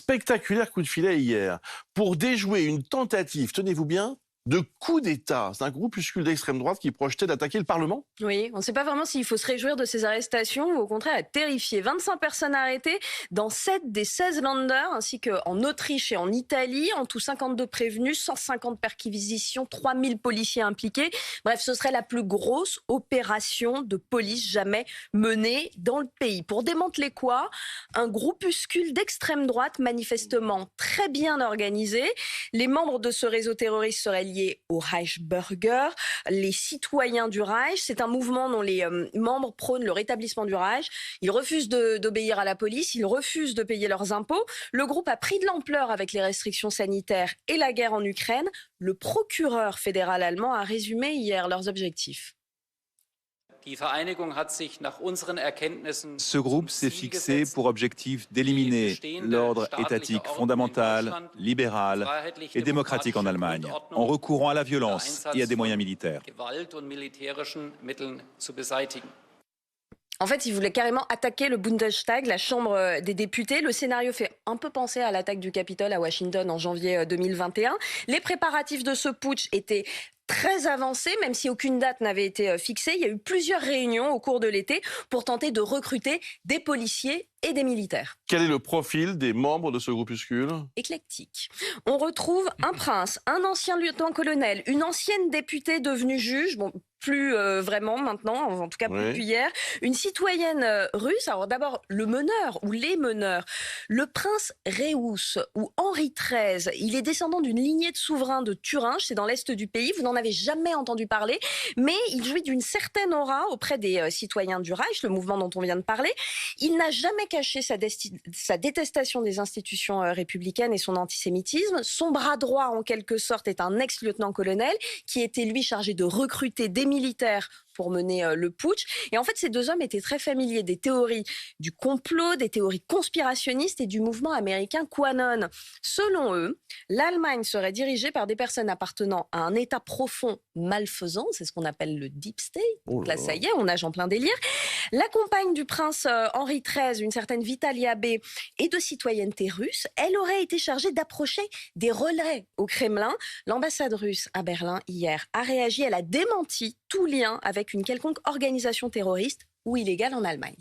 Spectaculaire coup de filet hier pour déjouer une tentative, tenez-vous bien, de coup d'État. C'est un groupuscule d'extrême droite qui projetait d'attaquer le Parlement. Oui, on ne sait pas vraiment s'il faut se réjouir de ces arrestations ou au contraire être terrifié. 25 personnes arrêtées dans 7 des 16 Länder, ainsi qu'en Autriche et en Italie. En tout, 52 prévenus, 150 perquisitions, 3000 policiers impliqués. Bref, ce serait la plus grosse opération de police jamais menée dans le pays. Pour démanteler quoi? Un groupuscule d'extrême droite manifestement très bien organisé. Les membres de ce réseau terroriste seraient liés au Reichsbürger, les citoyens du Reich. C'est un mouvement dont les membres prônent le rétablissement du Reich. Ils refusent d'obéir à la police, ils refusent de payer leurs impôts. Le groupe a pris de l'ampleur avec les restrictions sanitaires et la guerre en Ukraine. Le procureur fédéral allemand a résumé hier leurs objectifs. Ce groupe s'est fixé pour objectif d'éliminer l'ordre étatique fondamental, libéral et démocratique en Allemagne, en recourant à la violence et à des moyens militaires. En fait, ils voulaient carrément attaquer le Bundestag, la Chambre des députés. Le scénario fait un peu penser à l'attaque du Capitole à Washington en janvier 2021. Les préparatifs de ce putsch étaient très avancés, même si aucune date n'avait été fixée. Il y a eu plusieurs réunions au cours de l'été pour tenter de recruter des policiers et des militaires. Quel est le profil des membres de ce groupuscule? Éclectique. On retrouve un prince, un ancien lieutenant-colonel, une ancienne députée devenue juge, bon, plus vraiment maintenant, en tout cas plus depuis hier, une citoyenne russe. Alors d'abord, le meneur ou les meneurs, le prince Réus ou Henri XIII, il est descendant d'une lignée de souverains de Thuringe, c'est dans l'est du pays, vous n'en avez jamais entendu parler, mais il jouit d'une certaine aura auprès des citoyens du Reich, le mouvement dont on vient de parler. Il n'a jamais caché sa détestation des institutions républicaines et son antisémitisme. Son bras droit, en quelque sorte, est un ex-lieutenant-colonel qui était, lui, chargé de recruter des militaires pour mener le putsch. Et en fait, ces deux hommes étaient très familiers des théories du complot, des théories conspirationnistes et du mouvement américain QAnon. Selon eux, l'Allemagne serait dirigée par des personnes appartenant à un État profond malfaisant, c'est ce qu'on appelle le Deep State. Donc là, ça y est, on nage en plein délire. La compagne du prince Henri XIII, une certaine Vitalia B, et de citoyenneté russe, elle aurait été chargée d'approcher des relais au Kremlin. L'ambassade russe à Berlin, hier, a réagi, elle a démenti tout lien avec une quelconque organisation terroriste ou illégale en Allemagne.